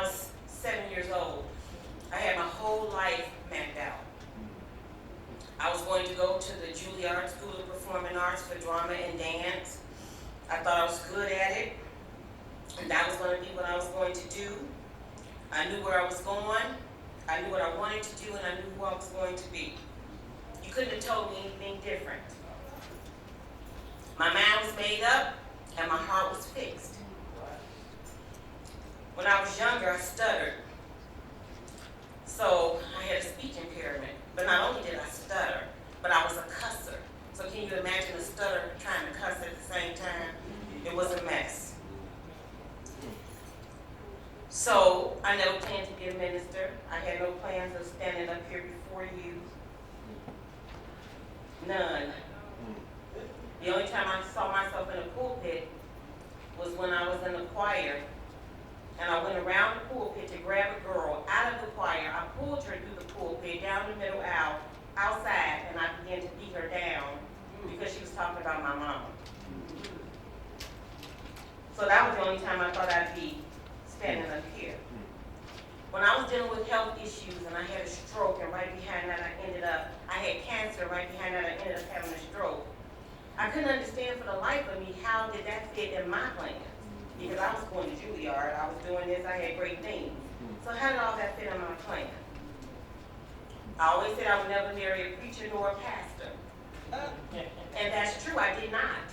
I was 7 years old, I had my whole life mapped out. I was going to go to the Juilliard School of Performing Arts for drama and dance. I thought I was good at it, and that was going to be what I was going to do. I knew where I was going, I knew what I wanted to do, and I knew who I was going to be. You couldn't have told me anything different. My mind was made up, and my heart was fixed. When I was younger, I stuttered. So I had a speech impairment. But not only did I stutter, but I was a cusser. So can you imagine a stutter trying to cuss at the same time? It was a mess. So I never planned to be a minister. I had no plans of standing up here before you. None. The only time I saw myself in a pulpit was when I was in the choir, and I went around the pulpit to grab a girl out of the choir. I pulled her through the pulpit, down the middle aisle, outside, and I began to beat her down because she was talking about my mom. So that was the only time I thought I'd be standing up here. When I was dealing with health issues and I had a stroke, and right behind that I had cancer, right behind that I ended up having a stroke. I couldn't understand for the life of me how did that fit in my plans. Because I was going to Juilliard, I was doing this, I had great things. So how did all that fit in my plan? I always said I would never marry a preacher nor a pastor. And that's true, I did not.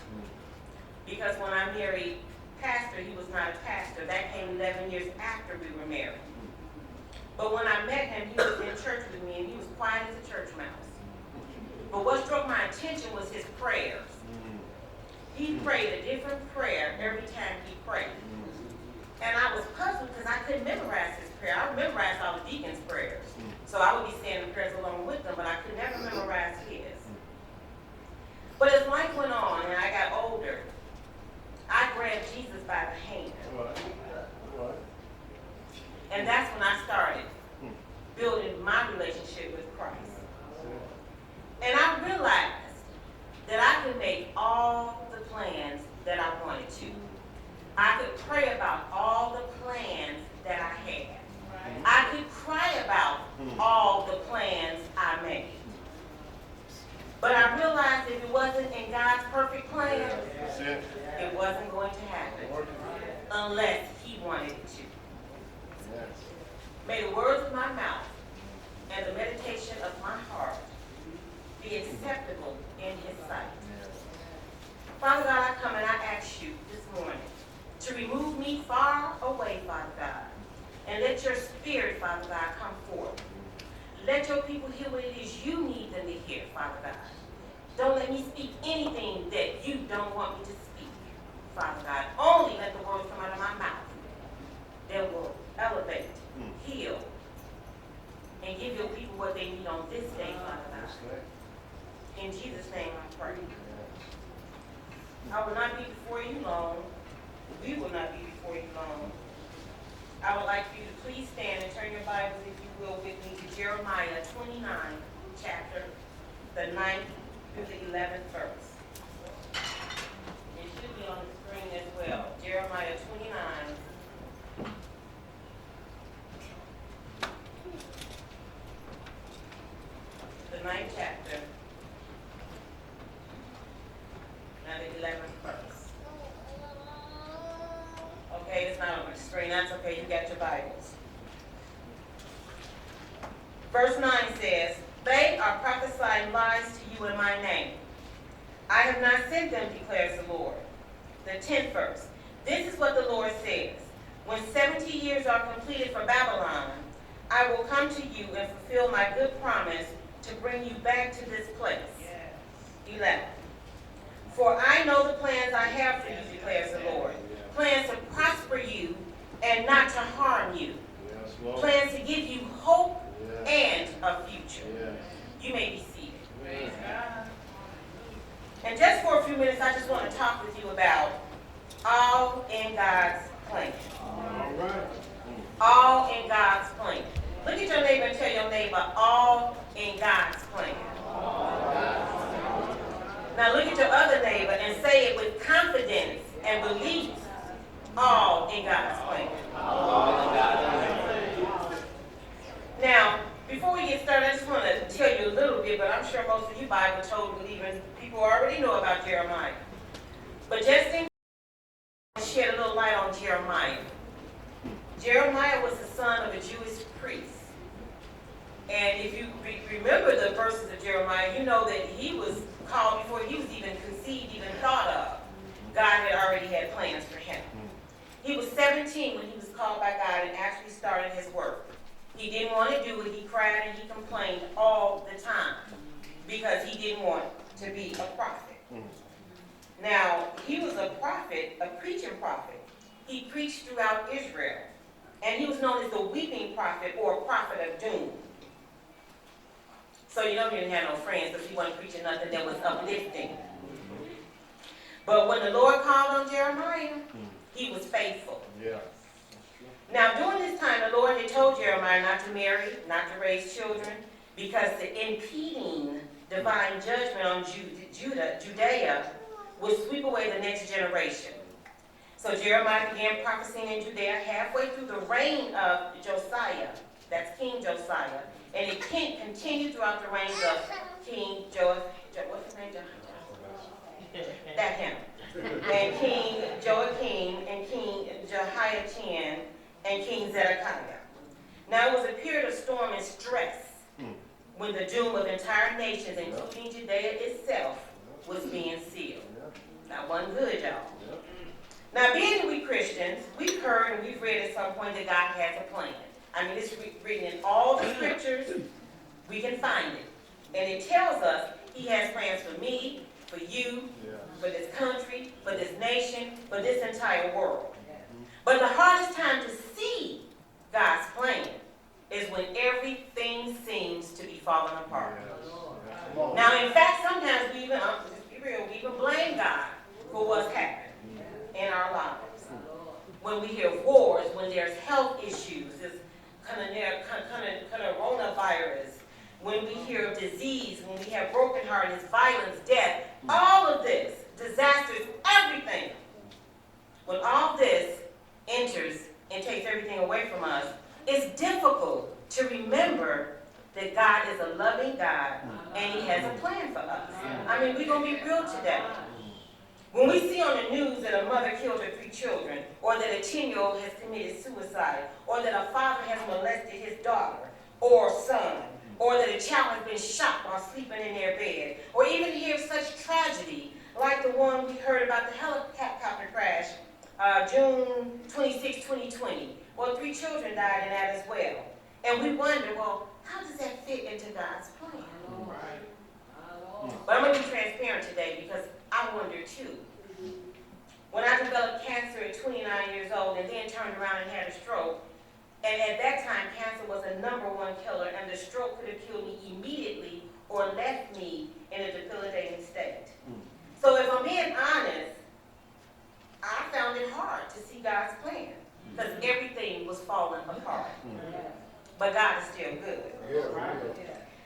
Because when I married Pastor, he was not a pastor. That came 11 years after we were married. But when I met him, he was in church with me, and he was quiet as a church mouse. But what struck my attention was his prayers. He prayed a different prayer every time he prayed. And I was puzzled because I couldn't memorize his prayer. I memorized all the deacons' prayers. So I would be saying the prayers along with them, but I could never memorize his. But as life went on and I got older, I grabbed Jesus by the hand. And that's when I started building my relationship with Christ. And I realized that I could make all the plans that I wanted to. I could pray about all the plans that I had. I could cry about all the plans I made. But I realized if it wasn't in God's perfect plan, it wasn't going to happen unless He wanted it to. May the words of my mouth and the meditation of my heart be acceptable in His sight. Father God, I come and I ask you this morning to remove me far away, Father God, and let your Spirit, Father God, come forth. Let your people hear what it is you need them to hear, Father God. Don't let me speak anything that you don't want me to speak, Father God. Only let the words come out of my mouth that will elevate, heal, and give your people what they need on this day, Father God. In Jesus' name I pray. I will not be before you long. We will not be before you long. I would like for you to please stand and turn your Bibles, if you will, with me to Jeremiah 29, chapter, the 9th through the 11th verse. It should be on the screen as well. Jeremiah 29. The 9th chapter. Now the 11th verse. Okay, it's not on the screen. That's okay. You got your Bibles. Verse 9 says, "They are prophesying lies to you in my name. I have not sent them, declares the Lord." The 10th verse. "This is what the Lord says. When 70 years are completed for Babylon, I will come to you and fulfill my good promise to bring you back to this place." 11. "For I know the plans I have for you, declares the Lord. Plans to prosper you and not to harm you. Plans to give you hope and a future." You may be seated. And just for a few minutes, I just want to talk with you about all in God's plan. All in God's plan. Look at your neighbor and tell your neighbor, all in God's plan. Now look at your other neighbor and say it with confidence and belief. All in God's plan. But just in shed a little light on Jeremiah. Jeremiah was the son of a Jewish priest. And if you remember the verses of Jeremiah, you know that he was called before he was even conceived, even thought of. God had already had plans for him. He was 17 when he was called by God and actually started his work. He didn't want to do it. He cried and he complained all the time because he didn't want to be a prophet. Now, he was a prophet, a preaching prophet. He preached throughout Israel. And he was known as the weeping prophet or prophet of doom. So you know he didn't have no friends because he wasn't preaching nothing that was uplifting. But when the Lord called on Jeremiah, he was faithful. Yeah. Now during this time, the Lord had told Jeremiah not to marry, not to raise children, because the impeding divine judgment on Judea would sweep away the next generation. So Jeremiah began prophesying in Judea halfway through the reign of Josiah. That's King Josiah. And it continued throughout the reigns of King what's his name? That him. And King Joachim and King Jehoiachin and King Zedekiah. Now it was a period of storm and stress when the doom of entire nations, including Judea itself, was being sealed. That wasn't good, y'all. Now, being that we Christians, we've heard and we've read at some point that God has a plan. I mean, it's written in all the scriptures. We can find it. And it tells us he has plans for me, for you, for this country, for this nation, for this entire world. But the hardest time to see God's plan is when everything seems to be falling apart. Now, in fact, sometimes we even, just be real, we even blame God for what's happened in our lives. When we hear wars, when there's health issues, this coronavirus, when we hear of disease, when we have brokenheartedness, violence, death, all of this, disasters, everything. When all this enters and takes everything away from us, it's difficult to remember that God is a loving God and he has a plan for us. I mean, we're going to be real today. When we see on the news that a mother killed her 3 children, or that a 10-year-old has committed suicide, or that a father has molested his daughter or son, or that a child has been shot while sleeping in their bed, or even hear such tragedy like the one we heard about the helicopter crash June 26, 2020. Well, 3 children died in that as well. And we wonder, well, how does that fit into God's plan? But I'm going to be transparent today because I wonder too. When I developed cancer at 29 years old and then turned around and had a stroke, and at that time cancer was the #1 killer and the stroke could have killed me immediately or left me in a debilitating state. So if I'm being honest, I found it hard to see God's plan because everything was falling apart. But God is still good.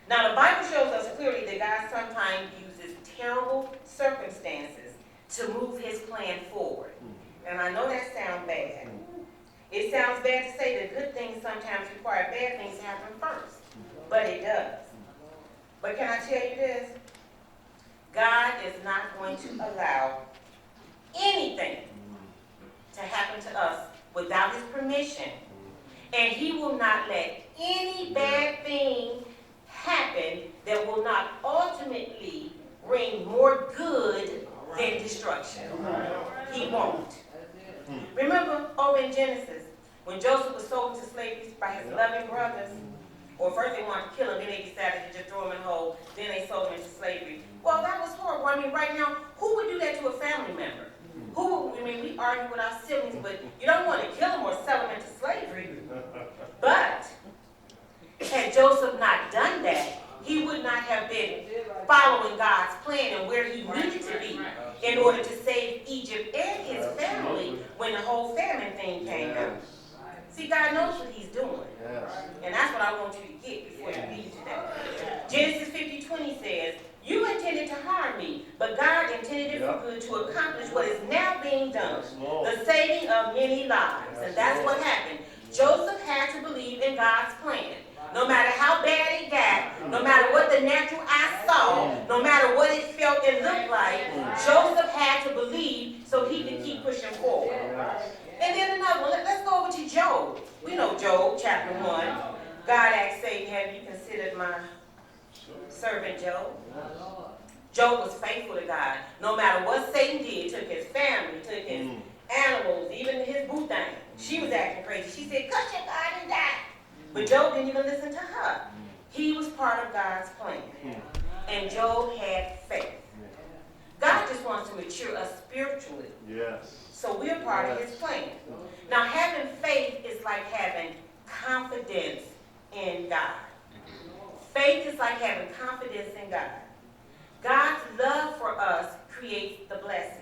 Now the Bible shows us clearly that God sometimes uses terrible circumstances to move his plan forward. And I know that sounds bad. It sounds bad to say that good things sometimes require bad things to happen first. But it does. But can I tell you this? God is not going to allow anything to happen to us without his permission. And he will not let any bad thing happen that will not ultimately bring more good than destruction. He won't. Remember over in Genesis, when Joseph was sold into slavery by his loving brothers, or first they wanted to kill him, then they decided to just throw him in a hole, then they sold him into slavery. Well, that was horrible. I mean, right now, who would do that to a family member? We argue with our siblings, but you don't want to kill them or sell them into slavery. But had Joseph not done that, he would not have been following God's plan and where he needed to be in order to save Egypt and his family when the whole famine thing came out. See, God knows what he's doing. And that's what I want you to get before you leave today. Genesis 50:20 says, you intended to harm me, but God intended it for good to accomplish what is now being done, the saving of many lives. And that's what happened. Joseph had to believe in God's plan. No matter how bad it got, no matter what the natural eye saw, no matter what it felt and looked like, Joseph had to believe And then another one, let's go over to Job. We know Job, chapter 1. God asked Satan, have you considered my servant Job? Job was faithful to God. No matter what Satan did, took his family, took his animals, even his boo thing. She was acting crazy. She said, cut your God and die. But Job didn't even listen to her. He was part of God's plan. And Job had faith. God just wants to mature us spiritually. Yes. So we're part of his plan. Now, having faith is like having confidence in God. Faith is like having confidence in God. God's love for us creates the blessings,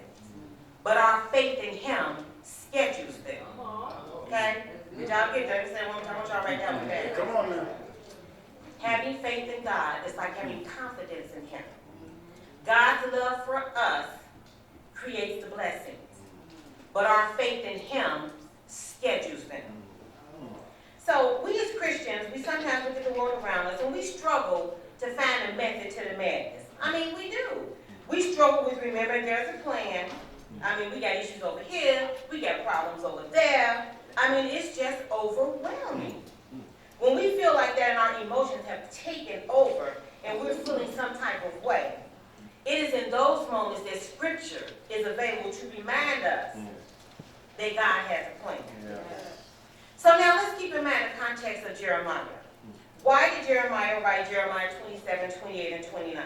but our faith in him schedules them. Okay? Did y'all get that? I want y'all right down with that. Come on now. Having faith in God is like having confidence in him. God's love for us creates the blessings, but our faith in him schedules them. So we as Christians, we sometimes look at the world around us and we struggle to find a method to the madness. I mean, we do. We struggle with remembering there's a plan. I mean, we got issues over here. We got problems over there. I mean, it's just overwhelming. When we feel like that and our emotions have taken over and we're feeling some type of way, it is in those moments that Scripture is available to remind us that God has a plan. So now let's keep in mind the context of Jeremiah. Why did Jeremiah write Jeremiah 27, 28, and 29?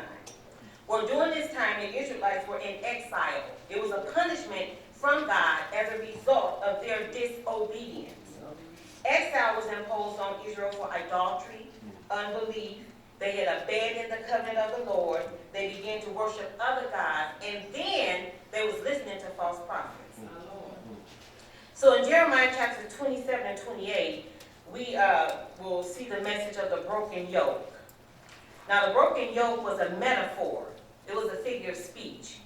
Well, during this time, the Israelites were in exile. It was a punishment from God as a result of their disobedience. Exile was imposed on Israel for idolatry, unbelief. They had abandoned the covenant of the Lord. They began to worship other gods. And then they was listening to false prophets. So in Jeremiah chapters 27 and 28, we will see the message of the broken yoke. Now, the broken yoke was a metaphor. It was a figure of speech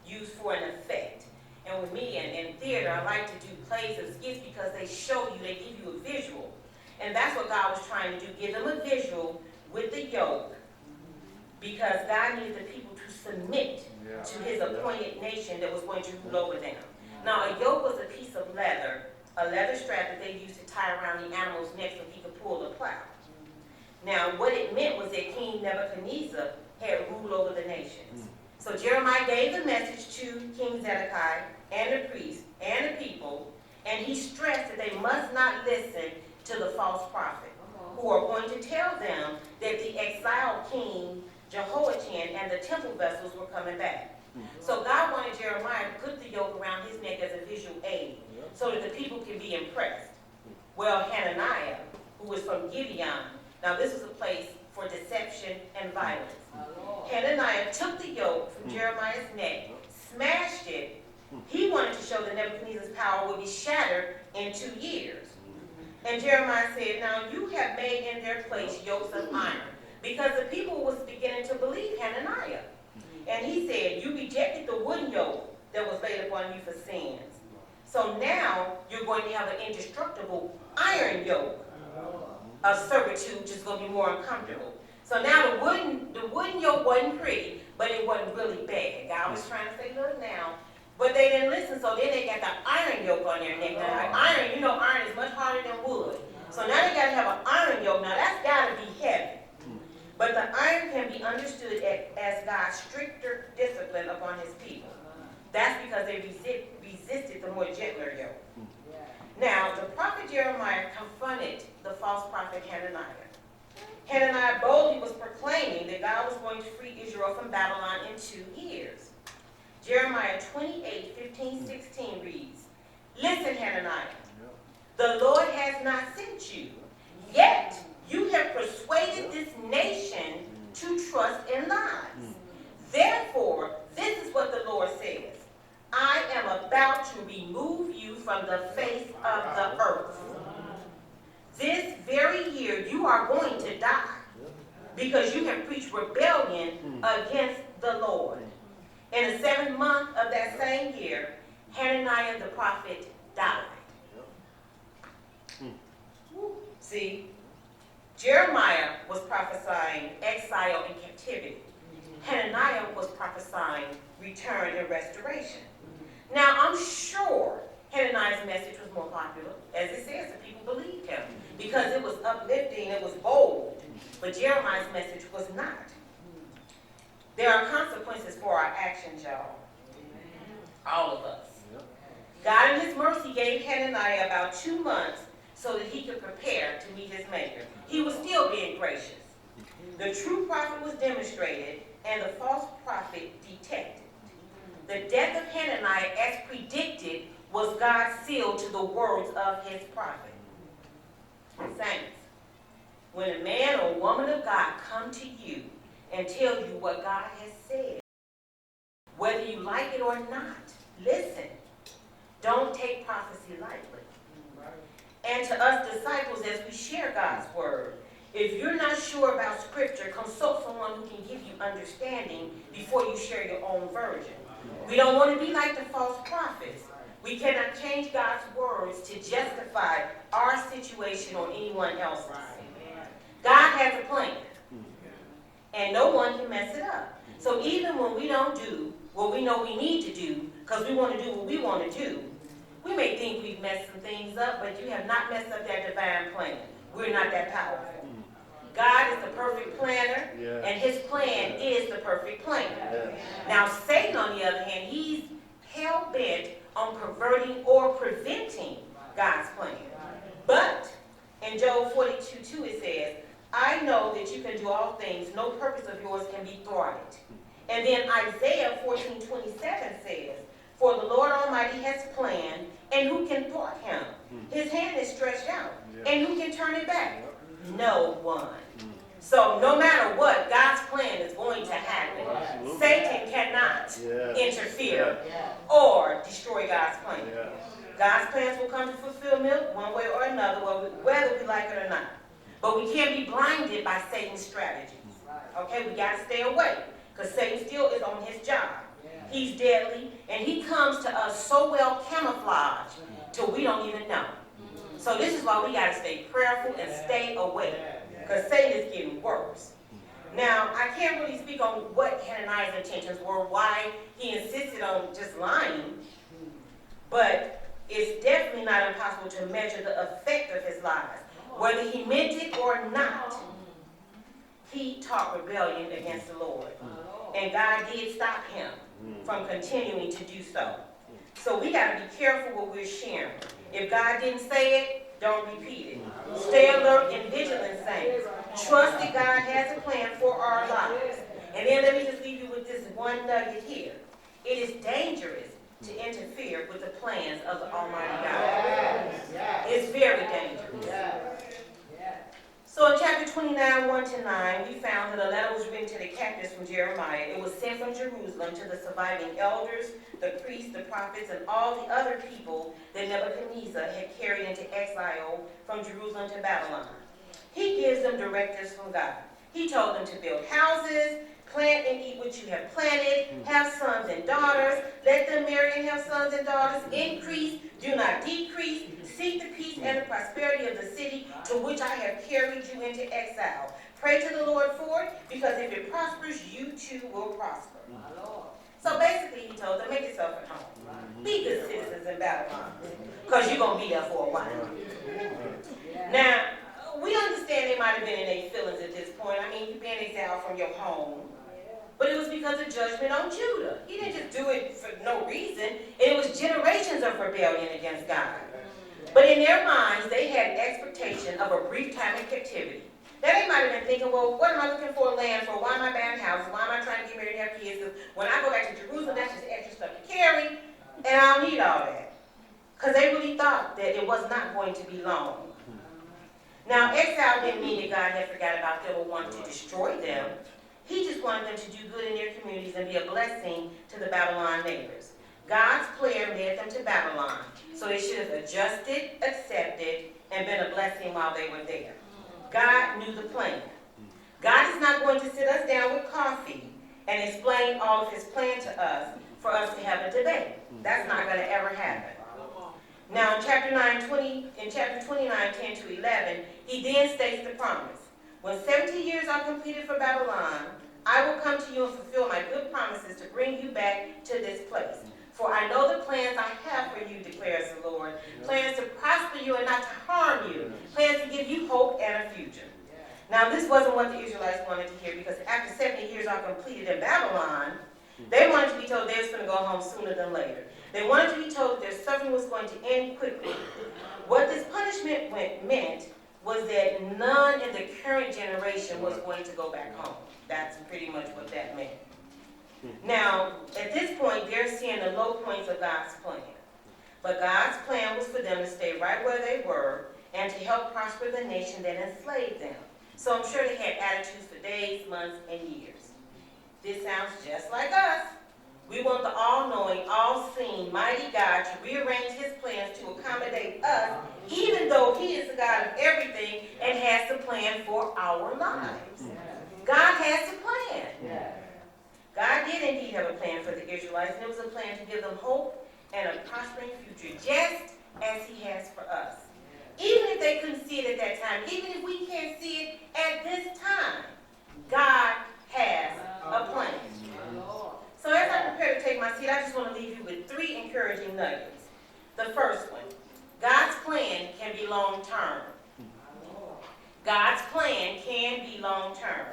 used for an effect. And with me in theater, I like to do plays and skits because they show you, they give you a visual. And that's what God was trying to do, give them a visual with the yoke, because God needed the people to submit to his appointed nation that was going to rule over them. Now, a yoke was a piece of leather, a leather strap that they used to tie around the animal's neck so he could pull the plow. Now, what it meant was that King Nebuchadnezzar had ruled over the nations. So Jeremiah gave the message to King Zedekiah and the priests and the people, and he stressed that they must not listen to the false prophet, who are going to tell them that the exiled king Jehoiachin and the temple vessels were coming back. So God wanted Jeremiah to put the yoke around his neck as a visual aid so that the people can be impressed. Well, Hananiah, who was from Gibeon, now this was a place for deception and violence. Hananiah took the yoke from Jeremiah's neck, smashed it. He wanted to show that Nebuchadnezzar's power would be shattered in 2 years. And Jeremiah said, now you have made in their place yokes of iron, because the people was beginning to believe Hananiah. And he said, you rejected the wooden yoke that was laid upon you for sins. So now you're going to have an indestructible iron yoke of servitude, which is going to be more uncomfortable. So now the wooden yoke wasn't pretty, but it wasn't really bad. God was trying to say, look now. But they didn't listen, so then they got the iron yoke on their neck. Now, iron, you know, iron is much harder than wood. So now they got to have an iron yoke. Now, that's got to be heavy. But the iron can be understood as God's stricter discipline upon his people. That's because they resisted the more gentler yoke. Now, the prophet Jeremiah confronted the false prophet Hananiah. Hananiah boldly was proclaiming that God was going to free Israel from Babylon in 2 years. Jeremiah 28, 15, 16 reads, listen, Hananiah, the Lord has not sent you, yet you have persuaded this nation to trust in lies. Therefore, this is what the Lord says, I am about to remove you from the face of the earth. This very year you are going to die, because you have preached rebellion against the Lord. In the 7th month of that same year, Hananiah the prophet died. See, Jeremiah was prophesying exile and captivity. Hananiah was prophesying return and restoration. Now, I'm sure Hananiah Jeremiah's message was more popular. As it says, the people believed him because it was uplifting, it was bold. But Jeremiah's message was not. There are consequences for our actions, y'all. All of us. God in his mercy gave Hananiah about 2 months so that he could prepare to meet his maker. He was still being gracious. The true prophet was demonstrated and the false prophet detected. The death of Hananiah, as predicted, was God's seal to the words of his prophet. Saints, when a man or woman of God come to you and tell you what God has said, whether you like it or not, listen. Don't take prophecy lightly. And to us disciples, as we share God's word, if you're not sure about scripture, consult someone who can give you understanding before you share your own version. We don't want to be like the false prophets. We cannot change God's words to justify our situation or anyone else's. God has a plan, and no one can mess it up. So even when we don't do what we know we need to do, because we want to do what we want to do, we may think we've messed some things up, but you have not messed up that divine plan. We're not that powerful. God is the perfect planner, and his plan is the perfect plan. Now, Satan, on the other hand, he's hell-bent on perverting or preventing God's plan. But in Job 42:2 it says, I know that you can do all things, no purpose of yours can be thwarted. And then Isaiah 14:27 says, for the Lord Almighty has planned, and who can thwart him? His hand is stretched out, and who can turn it back? No one. So no matter what, God's plan is going to happen. Satan cannot interfere or destroy God's plan. God's plans will come to fulfillment one way or another, whether we like it or not. But we can't be blinded by Satan's strategies. Okay, we got to stay away, because Satan still is on his job. He's deadly, and he comes to us so well camouflaged till we don't even know. So this is why we got to stay prayerful and stay away, because Satan is getting worse. Now, I can't really speak on what Hananiah's intentions were, why he insisted on just lying, but it's definitely not impossible to measure the effect of his lies. Whether he meant it or not, he taught rebellion against the Lord. And God did stop him from continuing to do so. So we got to be careful what we're sharing. If God didn't say it, don't repeat it. Stay alert and vigilant, saints. Trust that God has a plan for our lives. And then let me just leave you with this one nugget here. It is dangerous to interfere with the plans of the Almighty God. It's very dangerous. So in chapter 29, 1-9, we found that a letter was written to the captives from Jeremiah. It was sent from Jerusalem to the surviving elders, the priests, the prophets, and all the other people that Nebuchadnezzar had carried into exile from Jerusalem to Babylon. He gives them directives from God. He told them to build houses, plant and eat what you have planted, have sons and daughters, let them marry and have sons and daughters, increase, do not decrease, seek the peace and the prosperity of the city to which I have carried you into exile. Pray to the Lord for it, because if it prospers, you too will prosper. So basically, he told them, make yourself at home. Be good citizens in Babylon, because you're going to be there for a while. Now, we understand they might have been in their feelings at this point. I mean, you've been exiled from your home. But it was because of judgment on Judah. He didn't just do it for no reason. It was generations of rebellion against God. But in their minds, they had expectation of a brief time in captivity. Now they might have been thinking, well, what am I looking for land for? Why am I buying houses? Why am I trying to get married and have kids? Because when I go back to Jerusalem, that's just extra stuff to carry, and I don't need all that. Because they really thought that it was not going to be long. Now, exile didn't mean that God had forgot about them or wanted to destroy them. He just wanted them to do good in their communities and be a blessing to the Babylon neighbors. God's plan led them to Babylon, so they should have adjusted, accepted, and been a blessing while they were there. God knew the plan. God is not going to sit us down with coffee and explain all of his plan to us for us to have a debate. That's not going to ever happen. Now in chapter 29, 10-11, he then states the promise. When 70 years are completed for Babylon, I will come to you and fulfill my good promises to bring you back to this place. For I know the plans I have for you, declares the Lord, Now, this wasn't what the Israelites wanted to hear, because after 70 years are completed in Babylon, they wanted to be told they was going to go home sooner than later. They wanted to be told that their suffering was going to end quickly. What this punishment meant was that none in the current generation was going to go back home. That's pretty much what that meant. Now, at this point, they're seeing the low points of God's plan. But God's plan was for them to stay right where they were and to help prosper the nation that enslaved them. So I'm sure they had attitudes for days, months, and years. This sounds just like us. We want the all-knowing, all-seeing, mighty God to rearrange his plans to accommodate us, even though he is the God of everything and has a plan for our lives. God has a plan. God did indeed have a plan for the Israelites, and it was a plan to give them hope and a prospering future, just as he has for us. Even if they couldn't see it at that time, even if we can't see it at this time, God has a plan. So as I prepare to take my seat, I just want to leave you with 3 encouraging nuggets. The first one, God's plan can be long-term. God's plan can be long-term.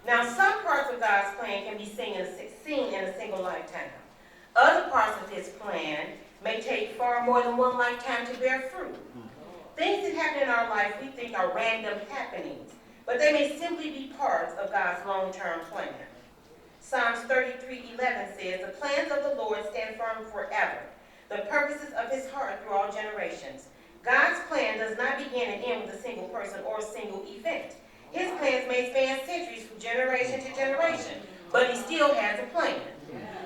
Now, some parts of God's plan can be seen in a single lifetime. Other parts of his plan may take far more than one lifetime to bear fruit. Things that happen in our life we think are random happenings, but they may simply be parts of God's long-term plan. Psalms 33:11 says, "The plans of the Lord stand firm forever, the purposes of his heart through all generations." God's plan does not begin and end with a single person or a single event. His plans may span centuries from generation to generation, but he still has a plan.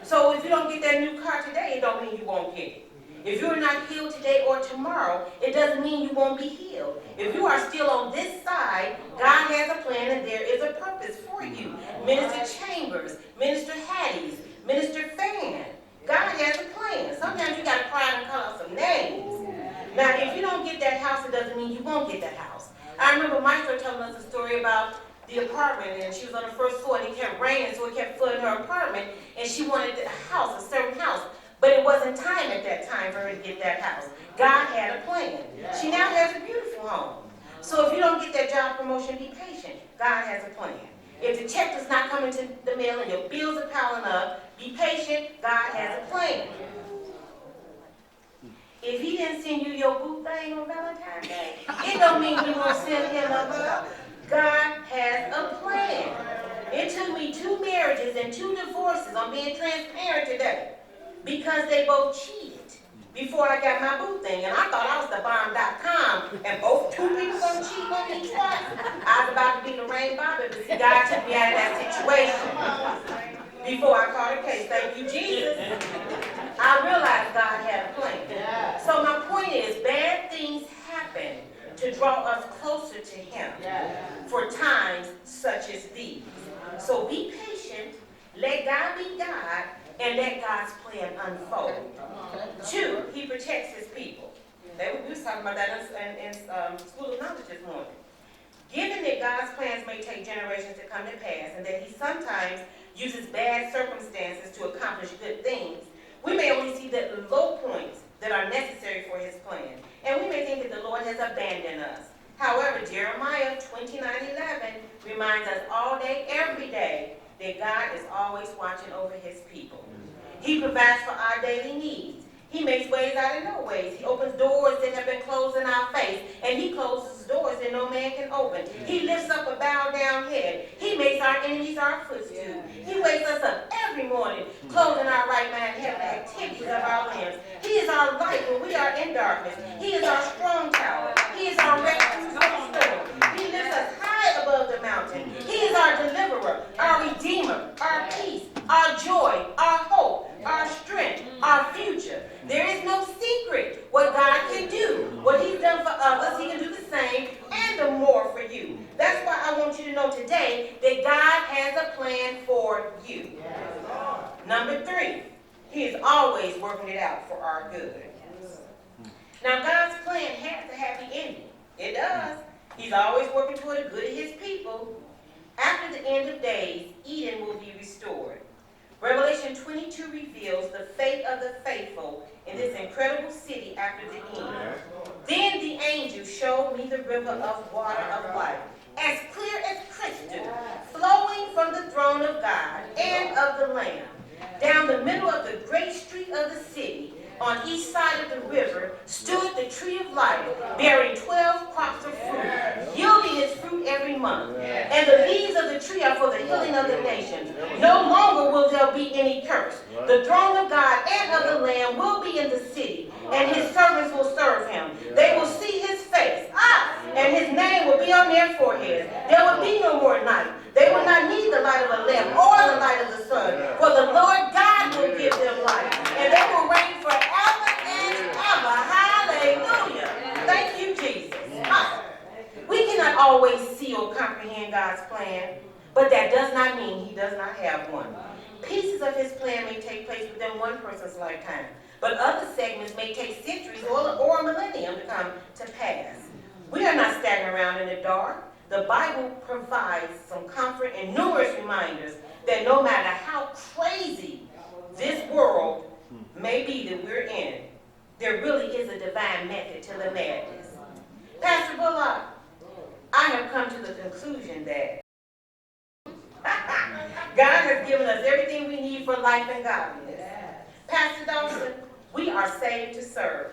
So if you don't get that new car today, it don't mean you won't get it. If you're not healed today or tomorrow, it doesn't mean you won't be healed. If you are still on this side, God has a plan and there is a purpose for you. Minister Chambers, Minister Hattie's, Minister Fan, God has a plan. Sometimes you got to cry and call out some names. Now, if you don't get that house, it doesn't mean you won't get that house. I remember Maestro telling us a story about the apartment, and she was on the first floor, and it kept raining, so it kept flooding her apartment, and she wanted a house, a certain house. But it wasn't time at that time for her to get that house. God had a plan. She now has a beautiful home. So if you don't get that job promotion, be patient. God has a plan. If the check does not come into the mail and your bills are piling up, be patient. God has a plan. If he didn't send you your boo thing on Valentine's Day, it don't mean he won't send him a God has a plan. It took me 2 marriages and 2 divorces, I'm being transparent today, because they both cheated before I got my boo thing. And I thought I was the bomb.com, and both 2 people gonna cheat on me twice. I was about to be Lorraine Bobbitt, but see, God took me out of that situation before I caught a case. Thank you, Jesus. I realized God had a plan. So my point is, bad things happen to draw us closer to him for times such as these. So be patient, let God be God, and let God's plan unfold. 2, he protects his people. We was talking about that in School of Knowledge this morning. Given that God's plans may take generations to come to pass, and that he sometimes uses bad circumstances to accomplish good things, we may only see the low points that are necessary for his plan. And we may think that the Lord has abandoned us. However, Jeremiah 29:11 reminds us all day, every day, that God is always watching over his people. He provides for our daily needs. He makes ways out of no ways. He opens doors that have been closed in our face, and he closes doors that no man can open. He lifts up a bowed down head. He makes our enemies our footstool. He wakes us up every morning, clothing our right mind, having the activities of our limbs. He is our light when we are in darkness. He is our strong tower. He is our refuge from the storm. He lifts us high above the mountain. He is our deliverer, our redeemer, our peace, our joy, our hope, our strength, our future. There is no secret what God can do. What he's done for others, he can do the same and the more for you. That's why I want you to know today that God has a plan for you. Number 3, he is always working it out for our good. Now, God's plan has a happy ending. It does. He's always working toward the good of his people. After the end of days, Eden will be restored. Revelation 22 reveals the fate of the faithful in this incredible city after the end. Then the angel showed me the river of water of life, as clear do, flowing from the throne of God and of the Lamb, down the middle of the great street of the city, on each side of the river, stood the tree of life, bearing 12 crops of fruit, yielding its fruit every month. And the leaves of the tree are for the healing of the nations. No longer will there be any curse. The throne of God and of the Lamb will be in the city, and his servants will serve him. They will see his face, and his name will be on their foreheads. There will be no more night. They will not need the light of a lamp or the light of the sun, for the Lord God will give them light, and they will reign forever and ever. Hallelujah. Thank you, Jesus. We cannot always see or comprehend God's plan, but that does not mean he does not have one. Pieces of his plan may take place within one person's lifetime, but other segments may take centuries or a millennium to come to pass. We are not standing around in the dark. The Bible provides some comfort and numerous reminders that no matter how crazy this world may be that we're in, there really is a divine method to the madness. Pastor Bullock, I have come to the conclusion that God has given us everything we need for life and godliness. Pastor Dawson, we are saved to serve.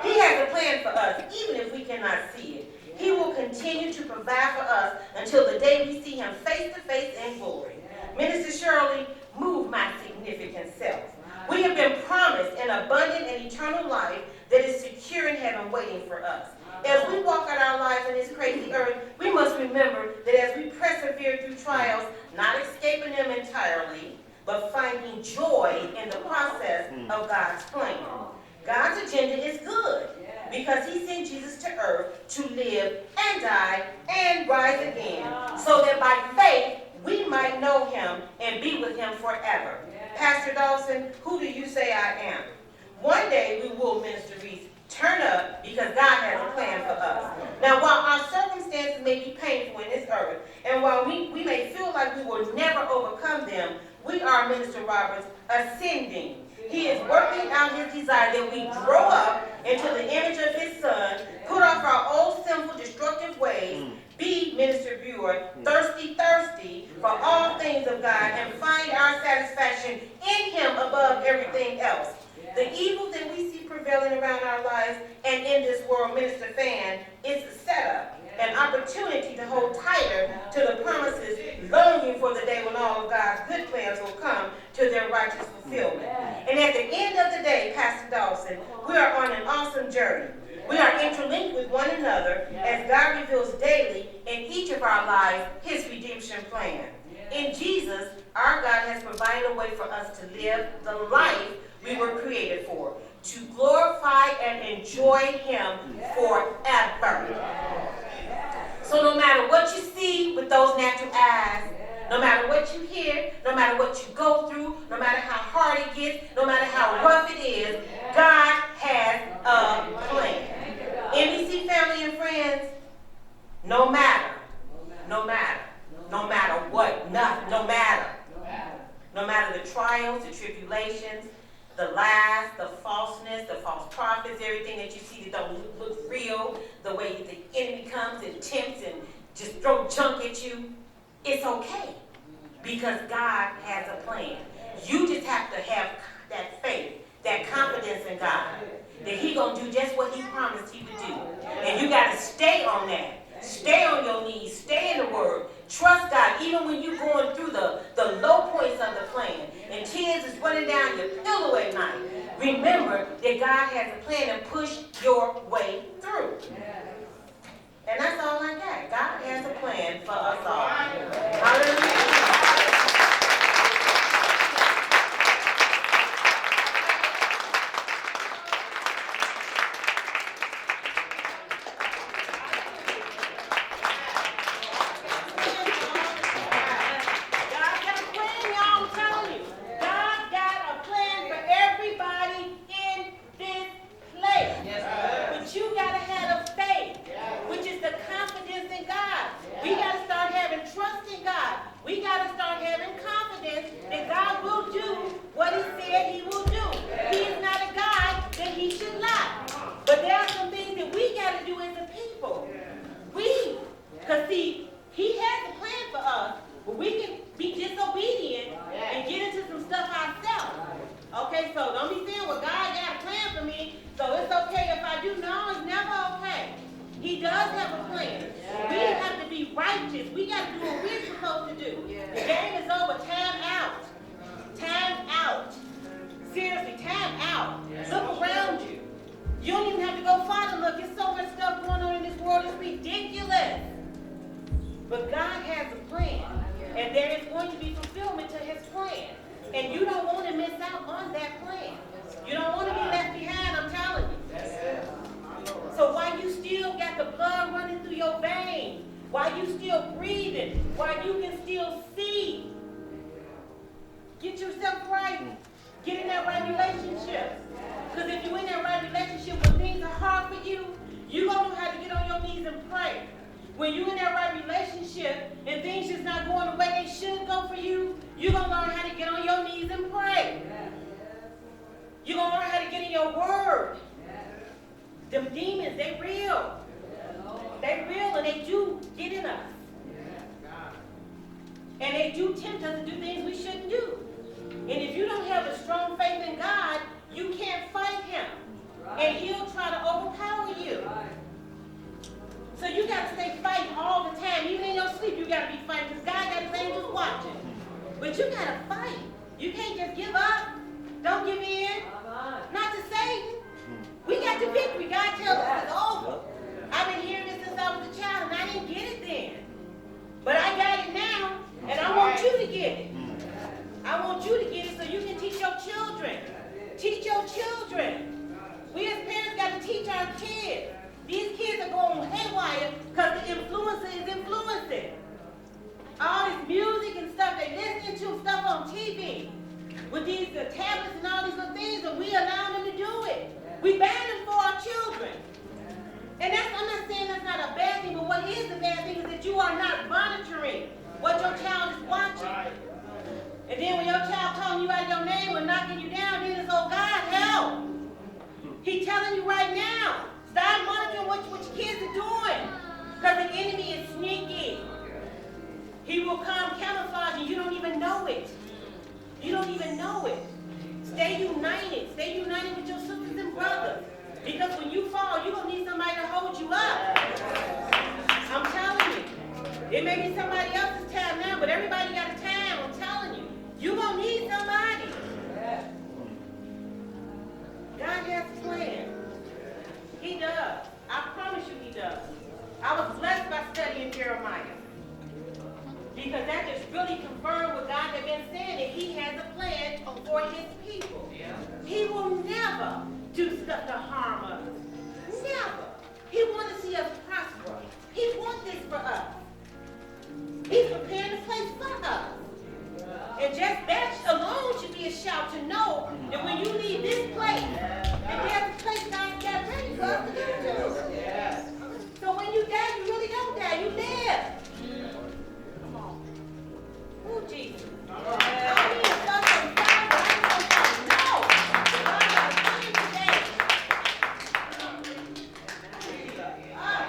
He has a plan for us, even if we cannot see it. He will continue to provide for us until the day we see him face to face in glory. Minister Shirley, move my significant self. We have been promised an abundant and eternal life that is secure in heaven waiting for us. As we walk out our lives on this crazy earth, we must remember that as we persevere through trials, not escaping them entirely, but finding joy in the process of God's plan. God's agenda is good because he sent Jesus to earth to live and die and rise again, so that by faith we might know him and be with him forever. Pastor Dawson, who do you say I am? One day we will, Minister Reese, turn up because God has a plan for us. Now, while our circumstances may be painful in this earth, and while we may feel like we will never overcome them, we are, Minister Roberts, ascending. He is working out his desire that we grow up into the image of his son, put off our old sinful, destructive ways, be, Minister Brewer, thirsty for all things of God, and find our satisfaction in him above everything else. The evil that we see prevailing around our lives and in this world, Minister Fan, is a setup, an opportunity to hold tighter to the promises, longing for the day when all of God's good plans will come to their righteous fulfillment. And at the end of the day, Pastor Dawson, we are on an awesome journey. We are interlinked with one another as God reveals daily in each of our lives his redemption plan. In Jesus, our God has provided a way for us to live the life we were created for, to glorify and enjoy him forever. So no matter what you see with those natural eyes, no matter what you hear, no matter what you go through, no matter how hard it gets, no matter how rough it is, God has a plan. NBC family and friends, no matter what, nothing, no matter the trials, the tribulations, the lies, the falseness, the false prophets, everything that you see that don't look real, the way the enemy comes and tempts and just throw junk at you, it's okay because God has a plan. You just have to have that faith, that confidence in God, that he's going to do just what he promised he would do. And you got to stay on that. Stay on your knees. Stay in the word. Trust God even when you're going through the low points of the plan and tears is running down your pillow at night. Remember that God has a plan and push your way through. And that's all I got. God has a plan for us all. Hallelujah. We got to start I do now is never okay. He does have a plan. We have to be righteous. We got to do what we're supposed to do. The game is over. Time out. Time out. Seriously, time out. Look around you. You don't even have to go far to look. There's so much stuff going on in this world. It's ridiculous. But God has a plan. And there is going to be fulfillment to his plan. And you don't want to miss out on that plan. You don't want to be left behind, I'm telling you. So while you still got the blood running through your veins, while you still breathing, while you can still see, get yourself right. Get in that right relationship. Because if you're in that right relationship when things are hard for you, you're going to know how to get on your knees and pray. When you're in that right relationship and things just not going the way they should go for you, you're going to learn how to get on your knees and pray. You're going to learn how to get in your word. Them demons, they real. They real and they do get in us. And they do tempt us to do things we shouldn't do. And if you don't have a strong faith in God, you can't fight him. And he'll try to overpower you. So you got to stay fighting all the time. Even in your sleep, you got to be fighting because God got his angels watching. But you got to fight. You can't just give up. Don't give in. Not to Satan. We got the victory. God tells us it's over. I've been hearing this since I was a child, and I didn't get it then. But I got it now, and I want you to get it. I want you to get it so you can teach your children. Teach your children. We as parents got to teach our kids. These kids are going haywire because the influencer is influencing. All this music and stuff they listening to, stuff on TV. With these tablets and all these little things, and we allow them to do it. We ban them for our children. And I'm not saying that's not a bad thing, but what is the bad thing is that you are not monitoring what your child is watching. And then when your child calling you out your name or knocking you down, then it's, oh God, help. He's telling you right now, stop monitoring what your kids are doing. Because the enemy is sneaky. He will come camouflaging. You don't even know it. You don't even know it. Stay united. Stay united with your sisters and brothers. Because when you fall, you're going to need somebody to hold you up. I'm telling you. It may be somebody else's time now, but everybody got a time. I'm telling you. You're going to need somebody. God has a plan. He does. I promise you he does. I was blessed by studying Jeremiah. Because that just really confirmed what God had been saying, that he has a plan for his people. He will never do stuff to harm us. Never. He wants to see us prosper. He wants this for us. He's preparing a place for us. And just that alone should be a shout to know that when you leave this place, that there's a place God's got ready for us to go to. So when you die, you really don't die. You live. Oh, Jesus.